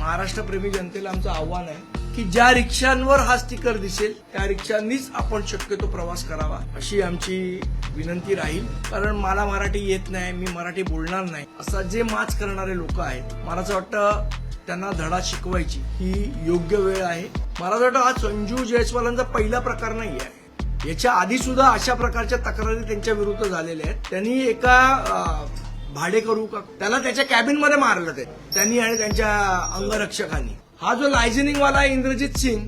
महाराष्ट्रप्रेमी जनतेला आमचं आव्हान आहे की ज्या रिक्षांवर हा स्टिकर दिसेल त्या रिक्षांनीच आपण शक्यतो प्रवास करावा अशी आमची विनंती राहील. कारण मला मराठी येत नाही, मी मराठी बोलणार नाही असा जे माच करणारे लोक आहेत, मला असं वाटतं त्यांना धडा शिकवायची ही योग्य वेळ आहे. मला असं वाटतं हा संजू जयस्वालांचा पहिला प्रकार नाही आहे. याच्या आधी सुद्धा अशा प्रकारच्या तक्रारी त्यांच्या विरुद्ध झालेल्या आहेत. त्यांनी एका भाडे करू का त्याला त्याच्या कॅबिन मध्ये मारलं त्यांनी आणि त्यांच्या अंगरक्षकांनी. हा जो लायझनिंग वाला आहे इंद्रजित सिंग,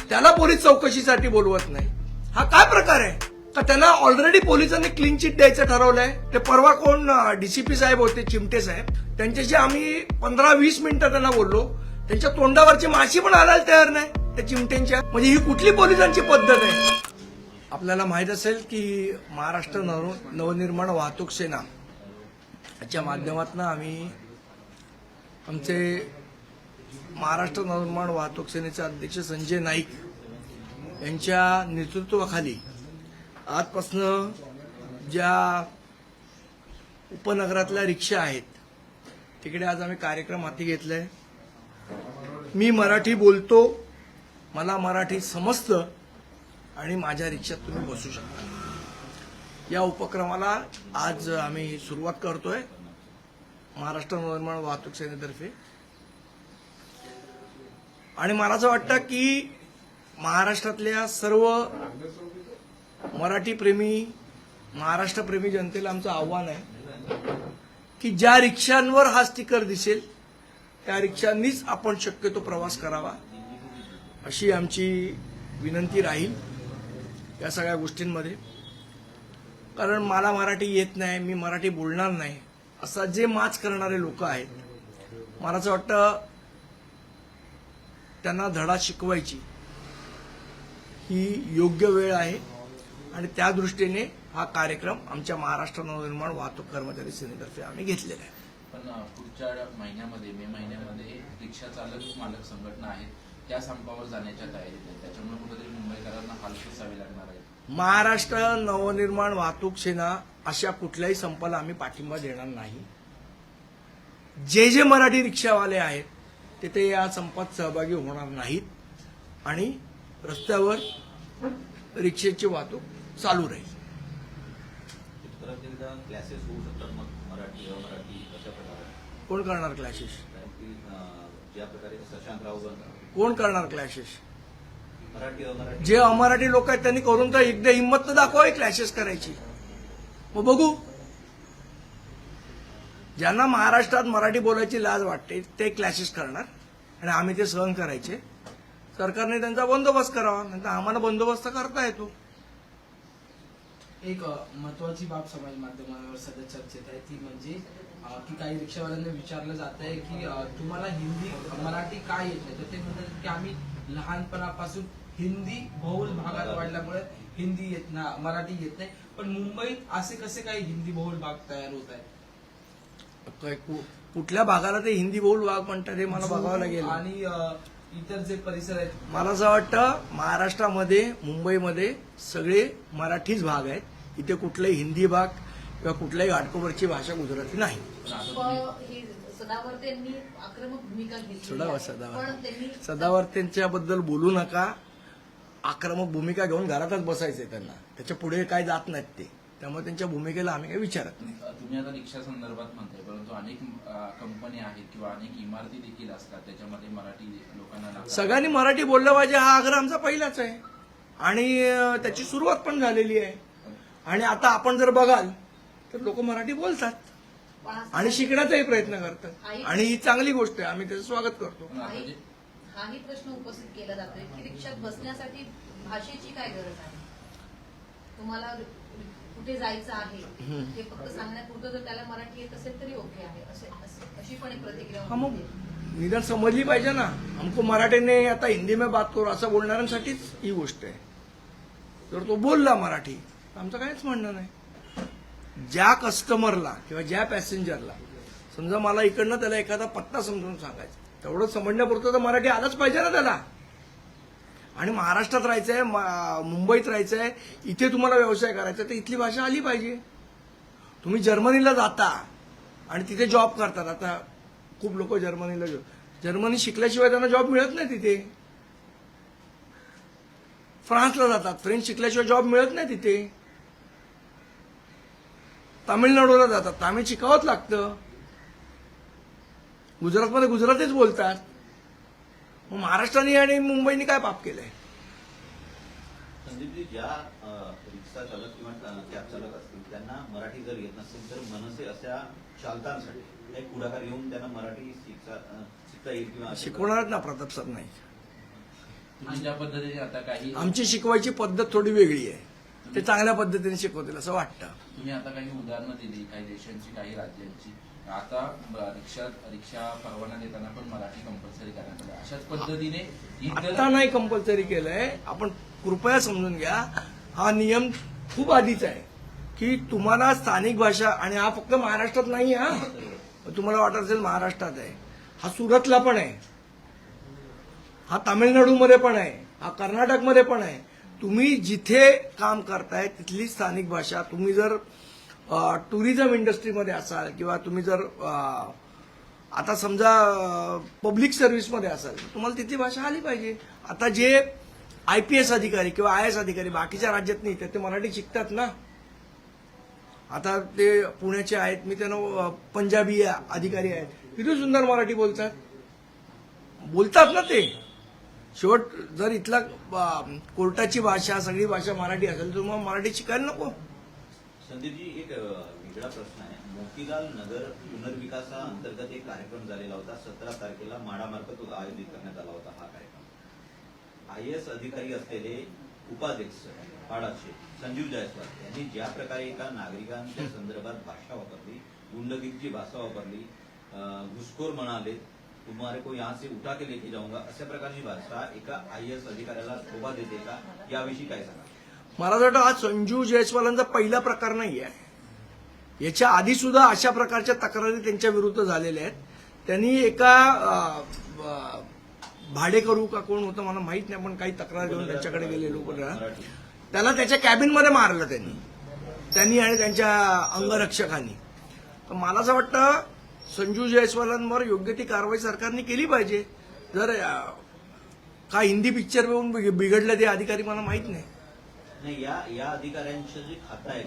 त्याला पोलीस चौकशीसाठी बोलवत नाही. हा काय प्रकार आहे का? त्यांना ऑलरेडी पोलिसांनी क्लीन चिट द्यायचं ठरवलंय. ते परवा कोण डीसीपी साहेब होते, चिमटे साहेब, त्यांच्याशी आम्ही 15-20 मिनिटं त्यांना बोललो. त्यांच्या तोंडावरची माशी पण हालायला तयार नाही त्या चिमट्यांच्या. म्हणजे ही कुठली पोलिसांची पद्धत आहे? आपल्याला माहित असेल की महाराष्ट्र नवनिर्माण वाहतूक सेना याच्या माध्यमातून आम्ही आमचे महाराष्ट्र नवनिर्माण वाहतूक सेनेचे अध्यक्ष संजय नाईक यांच्या नेतृत्वाखाली आजपासून ज्या उपनगरातल्या रिक्षा आहेत तिकडे आज आम्ही कार्यक्रम हाती घेतलाय. मी मराठी बोलतो, मला मराठी समजतं आणि माझ्या रिक्षात तुम्ही बसू शकता. या उपक्रमाला आज आम्ही सुरुवात करतोय महाराष्ट्र नवनिर्माण वाहतूक सेनेतर्फे. आणि मला असं वाटतं की महाराष्ट्रातल्या सर्व मराठी प्रेमी, महाराष्ट्रप्रेमी जनतेला आमचं आव्हान आहे की ज्या रिक्षांवर हा स्टिकर दिसेल त्या रिक्षांनीच आपण शक्यतो प्रवास करावा अशी आमची विनंती राहील या सगळ्या गोष्टींमध्ये. कारण मला मराठी येत नाही, मी मराठी बोलणार नाही असा जे माच करणारे लोक आहेत, मला असं वाटतं त्यांना धडा शिकवायची ही योग्य वेळ आहे. आणि त्या दृष्टीने हा कार्यक्रम आमच्या महाराष्ट्र नवनिर्माण वाहतूक कर्मचारी सेनेतर्फे आम्ही घेतलेला आहे. पण पुढच्या महिन्यामध्ये, मे महिन्यामध्ये रिक्षा चालक मालक संघटना आहेत त्या संपावर जाण्याच्या तयारीत आहेत. त्याच्यामुळे कुठेतरी मुंबईकरांना हाल सोसावे लागणार आहे. महाराष्ट्र नवनिर्माण वाहतूक सेना अशा कुठल्याही संपाला आम्ही पाठिंबा देणार नाही. जे मराठी रिक्षावाले आहेत ते या संपात सहभागी होणार नाहीत आणि रस्त्यावर रिक्षेची वाहतूक चालू राहील. क्लासेस होऊ शकतात मग मराठी अमराठी अशा प्रकारे कोण करणार क्लॅशेस? ज्या प्रकारे शशांक राव कोण करणार क्लॅशेस? मराठी अमराठी जे अमराठी लोक आहेत त्यांनी करून तर एकदा हिंमत तर दाखवावी क्लॅशेस करायची. मग बघू. ज्यांना महाराष्ट्रात मराठी बोलायची लाज वाटते ते क्लॅशेस करणार आणि आम्ही ते सहन करायचे. सरकारने त्यांचा बंदोबस्त करावा, नंतर आम्हाला बंदोबस्त करता येतो. एक महत्वाची बाब समाज माध्यमांवर सध्या चर्चेत आहे ती म्हणजे की काही रिक्षावाल्यांना विचारलं जात आहे की तुम्हाला हिंदी मराठी काय येत नाही, तर ते म्हणतात की आम्ही लहानपणापासून हिंदी बहुल भागात वाढल्यामुळे हिंदी येत ना, मराठी येत नाही. पण मुंबईत असे कसे काही हिंदी बहुल भाग तयार होत आहेत? कुठल्या भागाला ते हिंदी बहुल भाग म्हणतात हे मला बघावं लागेल. आणि इतर जे परिसर आहेत, मला असं वाटतं महाराष्ट्रामध्ये, मुंबईमध्ये सगळे मराठीच भाग आहेत. इथे कुठलाही हिंदी भाग किंवा कुठल्याही घाटकोपरची भाषा गुजराती नाही. सदावर्तेंनी आक्रमक भूमिका घेतली. सदावर्तेंच्याबद्दल बोलू नका. आक्रमक भूमिका घेऊन घरातच बसायचंय त्यांना, त्याच्या पुढे काय जात नाहीत ते. त्यामुळे त्यांच्या भूमिकेला आम्ही काही विचारत नाही. तुम्ही आता रिक्षा संदर्भात म्हणताय, परंतु अनेक कंपनी आहेत किंवा अनेक इमारती देखील असतात त्याच्यामध्ये मराठी लोकांना सगळ्यांनी मराठी बोललं पाहिजे हा आग्रह आमचा पहिलाच आहे आणि त्याची सुरुवात पण झालेली आहे. आणि आता आपण जर बघाल तर लोक मराठी बोलतात आणि शिकण्याचाही प्रयत्न करतात आणि ही चांगली गोष्ट आहे. आम्ही त्याचं स्वागत करतो. हाही प्रश्न उपस्थित केला जातोय की रिक्षात बसण्यासाठी भाषेची काय गरज आहे? तुम्हाला कुठे जायचं आहे हे फक्त सांगण्यापुरतं जर त्याला मराठी येत असेल तरी ओके आहे, अशी पण एक प्रतिक्रिया. मग निदान समजली पाहिजे ना. हमको मराठी ने आता हिंदी में बात करू असं बोलणाऱ्यांसाठीच ही गोष्ट आहे. जर तो बोलला मराठी आमचं काहीच म्हणणं नाही. ज्या कस्टमरला किंवा ज्या पॅसेंजरला समजा मला इकडनं त्याला एखादा पत्ता समजून सांगायचा, तेवढं समजण्यापुरतं तर मराठी आलंच पाहिजे ना त्याला. आणि महाराष्ट्रात राहायचंय, मुंबईत राहायचंय, इथे तुम्हाला व्यवसाय करायचा तर इथली भाषा आली पाहिजे. तुम्ही जर्मनीला जाता आणि तिथे जॉब करतात. आता खूप लोक जर्मनीला जर्मनी शिकल्याशिवाय त्यांना जॉब मिळत नाही तिथे. फ्रान्सला जातात, फ्रेंच शिकल्याशिवाय जॉब मिळत नाही तिथे. तामिळनाडूला जातात, तामिळ शिकावंच लागतं. गुजरातमध्ये गुजरातीच बोलतात. मग महाराष्ट्राने आणि मुंबईने काय पाप केलंय? संदीपजी, ज्या रिक्षा चालक किंवा कॅब चालक असतील त्यांना मराठी जर येत नसेल तर मनसे अशा चालकांसाठी एक पुढाकार घेऊन त्यांना मराठी शिकता येईल किंवा शिकवणारच ना प्रताप सर नाही. तुम्ही ज्या पद्धतीने आता काही आमची शिकवायची पद्धत थोडी वेगळी आहे. ते चांगल्या पद्धतीने शिकवतील असं वाटतं. तुम्ही आता काही उदाहरणं दिली, काही देशांची, काही राज्यांची. आता रिक्षा परवाना देताना पण मराठी कंपल्सरी करण्यात आलं. अशाच पद्धतीने आता इतर नाही कंपल्सरी केलंय. आपण कृपया समजून घ्या, हा नियम खूप आधीच आहे की तुम्हाला स्थानिक भाषा, आणि हा फक्त महाराष्ट्रात नाही. हा तुम्हाला वाटत असेल महाराष्ट्रात आहे, हा सुरतला पण आहे, हा तामिळनाडूमध्ये पण आहे, हा कर्नाटकमध्ये पण आहे. तुम्ही जिथे काम करताय तिथली स्थानिक भाषा, तुम्ही जर टुरिझम इंडस्ट्रीमध्ये असाल किंवा तुम्ही जर आता समजा पब्लिक सर्व्हिसमध्ये असाल, तुम्हाला तिथली भाषा आली पाहिजे. आता जे IPS अधिकारी किंवा IAS अधिकारी बाकीच्या राज्यात नाही ते मराठी शिकतात ना. आता ते पुण्याचे आहेत, मी त्यांना पंजाबी अधिकारी आहेत, किती सुंदर मराठी बोलतात ना ते. शेवट जर इथला कोर्टाची भाषा, सगळी भाषा मराठी असेल तर मग मराठी शिकायला नको. संदीपजी, एक वेगळा प्रश्न आहे. मोतीलाल नगर पुनर्विकासाअंतर्गत एक कार्यक्रम झालेला होता. 17 तारखेला माडामार्फत आयोजित करण्यात आला होता हा कार्यक्रम. IAS अधिकारी असलेले उपाध्यक्ष पाडाचे संजीव जायस्वाल यांनी ज्या प्रकारे एका नागरिकांच्या संदर्भात भाषा वापरली, गुंडगिरीची भाषा वापरली, घुसखोर म्हणाले, तुम्हारे को यहाँ से उठा के लेके जाऊंगा, अशा प्रकारची भाषा एका IAS अधिकाऱ्याला शोभा देते का? याविषयी काय सांगा? मला वाटतं हा संजू जयस्वालांचा पहिला प्रकार नाही आहे. याच्या आधी सुद्धा अशा प्रकारच्या तक्रारी त्यांच्या विरुद्ध झालेल्या आहेत. त्यांनी एका भाडेकरू का कोण होतं मला माहित नाही, पण काही तक्रार घेऊन त्यांच्याकडे गेलेलो त्याला त्याच्या कॅबिनमध्ये मारलं त्यांनी आणि त्यांच्या अंगरक्षकांनी. तर मला असं वाटतं संजू जयस्वालांवर योग्य ती कारवाई सरकारने केली पाहिजे. जर काय हिंदी पिक्चर बघून बिघडलं ते अधिकारी मला माहित नाही. नाही, या अधिकाऱ्यांचं जे खातं आहे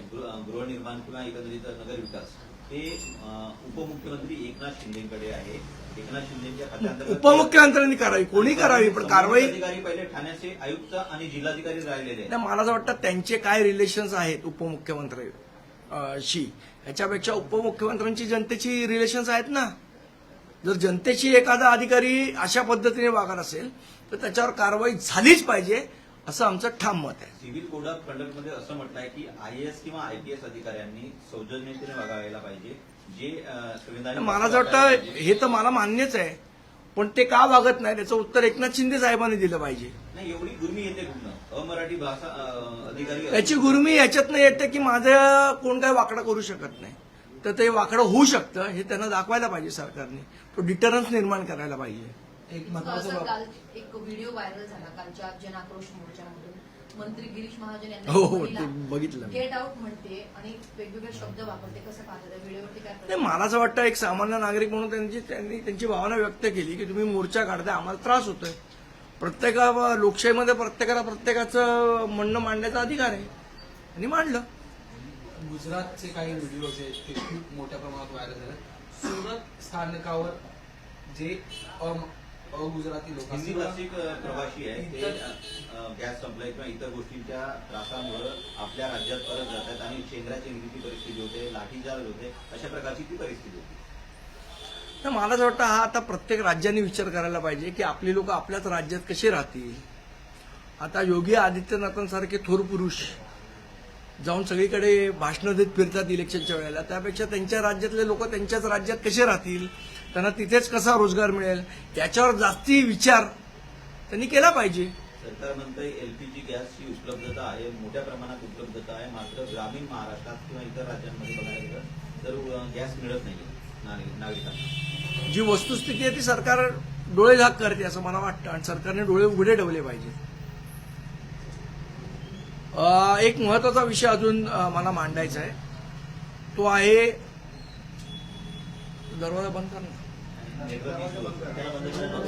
गृहनिर्माण किंवा एकंदरीत नगर विकास, ते उपमुख्यमंत्री एकनाथ शिंदेकडे आहे. एकनाथ शिंदेच्या खात्याअंतर्गत उपमुख्यमंत्र्यांनी करावी, कोणी करावी, पण कारवाई अधिकारी पहिले ठाण्याचे आयुक्त आणि जिल्हाधिकारी राहिलेले आहेत. मला असं वाटतं त्यांचे काय रिलेशन्स आहेत उपमुख्यमंत्र्यांशी, याच्यापेक्षा उपमुख्यमंत्र्यांची जनतेची रिलेशन्स आहेत ना. जर जनतेशी एखादा अधिकारी अशा पद्धतीने वागत असेल तर त्याच्यावर कारवाई झालीच पाहिजे, असं आमचं ठाम मत आहे. सिव्हिल कोड ऑफ कंडक्टमध्ये असं म्हटलंय की IAS किंवा IPS अधिकाऱ्यांनी सौजन्यतेने वागायला पाहिजे. जे संविधान मला असं वाटतं हे तर मला मान्यच आहे, पण ते का वागत नाही त्याचं उत्तर एकनाथ शिंदे साहेबांनी दिलं पाहिजे. नाही, एवढी गुर्मी येते कुठनं? अमराठी भाषा अधिकारी त्याची गुर्मी याच्यातनं येते की माझं कोण काय वाकडं करू शकत नाही, तर ते वाकडं होऊ शकतं हे त्यांना दाखवायला पाहिजे सरकारने. तो डिटरन्स निर्माण करायला पाहिजे. एक असं महत्वाचं काल एक व्हिडिओ व्हायरल झाला कालच्या जन आक्रोश मोर्चामधून. मंत्री गिरीश महाजन हो, यांना ते बघितलं मी. गेट आउट म्हणते आणि वेगवेगळे शब्द वापरते. कसं पाहता त्या व्हिडिओवरती काय नाही, मला असं वाटतं एक सामान्य नागरिक म्हणून त्यांनी त्यांची भावना व्यक्त केली की तुम्ही मोर्चा काढताय, आम्हाला त्रास होतोय. लोकशाहीमध्ये प्रत्येकाला प्रत्येकाचं म्हणणं मांडण्याचा अधिकार आहे, आणि मांडलं. गुजरातचे काही व्हिडिओज आहेत ते खूप मोठ्या प्रमाणात व्हायरल झाले. सुरत स्थानकावर जे अगुजराती हिंदी लोक भाषिक प्रवासी आहे ते गॅस संपलाय किंवा इतर गोष्टींच्या त्रासामुळे आपल्या राज्यात परत जातात आणि चेंगराचेंगरीची परिस्थिती होते, लाठीचार्ज होते, अशा प्रकारची ती परिस्थिती होती. तर मला असं वाटतं हा आता प्रत्येक राज्याने विचार करायला पाहिजे की आपली लोक आपल्याच राज्यात कसे राहतील. आता योगी आदित्यनाथांसारखे थोर पुरुष जाऊन सगळीकडे भाषणं देत फिरतात इलेक्शनच्या वेळेला, त्यापेक्षा त्यांच्या राज्यातले लोक त्यांच्याच राज्यात कसे राहतील, त्यांना तिथेच कसा रोजगार मिळेल, याच्यावर जास्ती विचार त्यांनी केला पाहिजे. सरकार म्हणतंय LPG गॅसची उपलब्धता आहे, मोठ्या प्रमाणात उपलब्धता आहे, मात्र ग्रामीण महाराष्ट्रात किंवा इतर राज्यांमध्ये बघायला गेलं तर गॅस मिळत नाहीये नागरिकांना. जी वस्तुस्थिती आहे ती सरकार डोळे झाक करते असं मला वाटतं, आणि सरकारने डोळे उघडे ठेवले पाहिजे. एक महत्वाचा विषय अजून मला मांडायचा आहे, तो आहे दरवाजा बंद कर ना. नेटवर्क इश्यू होता त्याला बंद करण्यात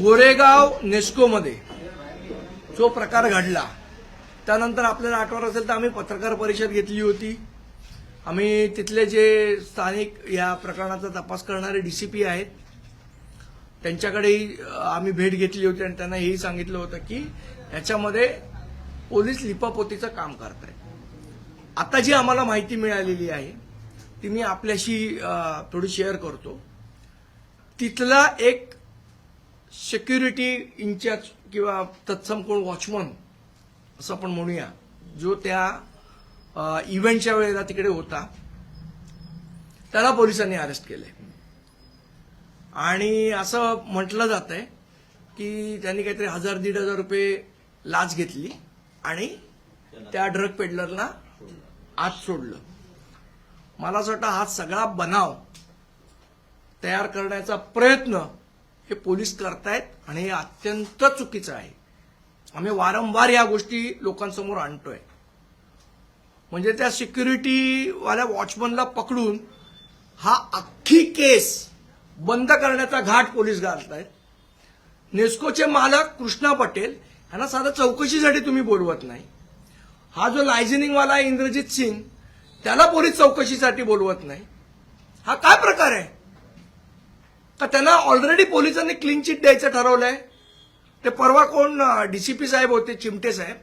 गोरेगाव नेस्कोमध्ये जो प्रकार घडला त्यानंतर आपल्याला आठवत असेल तर आम्ही पत्रकार परिषद घेतली होती. आम्ही तिथले जे स्थानिक या प्रकरणाचा तपास करणारे डीसीपी आहेत त्यांच्याकडेही आम्ही भेट घेतली होती आणि त्यांना हेही सांगितलं होतं की याच्यामध्ये पोलीस लिपापोतीचं काम करतायत. आता जी आम्हाला माहिती मिळालेली आहे ती मी आपल्याशी थोडी शेअर करतो. तिथला एक सिक्युरिटी इन्चार्ज किंवा तत्सम कोण वॉचमन असं आपण म्हणूया जो त्या इव्हेंटच्या वेळेला तिकडे होता त्याला पोलिसांनी अरेस्ट केले आणि असं म्हटलं जात आहे की त्यांनी काहीतरी 1,000-1,500 रुपये लाच घेतली आणि त्या ड्रग पेडलरला आत सोडलं. मला असं वाटतं हा सगळा बनाव तयार करण्याचा प्रयत्न हे पोलीस करतायत आणि हे अत्यंत चुकीचं आहे. आम्ही वारंवार या गोष्टी लोकांसमोर आणतोय. म्हणजे त्या सिक्युरिटीवाल्या वॉचमनला पकडून हा अख्खी केस बंद करण्याचा घाट पोलीस घालतायत. नेस्कोचे मालक कृष्णा पटेल यांना साधं चौकशीसाठी तुम्ही बोलवत नाही. हा जो लायझनिंगवाला आहे इंद्रजित सिंग त्याला पोलीस चौकशीसाठी बोलवत नाही. हा काय प्रकार आहे का त्यांना ऑलरेडी पोलिसांनी क्लीन चिट द्यायचं ठरवलंय. ते परवा कोण डीसीपी साहेब होते चिमटे साहेब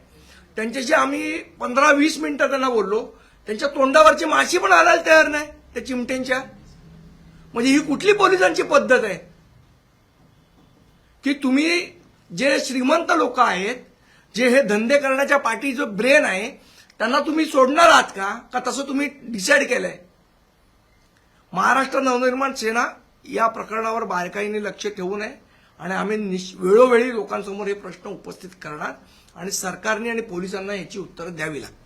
त्यांच्याशी आम्ही 15-20 मिनिटं त्यांना बोललो. त्यांच्या तोंडावरची माशी पण हालायला तयार नाही त्या चिमट्यांच्या. म्हणजे ही कुठली पोलिसांची पद्धत आहे की तुम्ही जे श्रीमंत लोक आहेत जे हे धंदे करण्याच्या पाठी जो ब्रेन आहे त्यांना तुम्ही सोडणार आहात का तसं तुम्ही डिसाईड केलंय. महाराष्ट्र नवनिर्माण सेना या प्रकरणावर बारकाईने लक्ष ठेवू नये आणि आम्ही वेळोवेळी लोकांसमोर हे प्रश्न उपस्थित करणार आणि सरकारने आणि पोलिसांना याची उत्तरं द्यावी लागतील.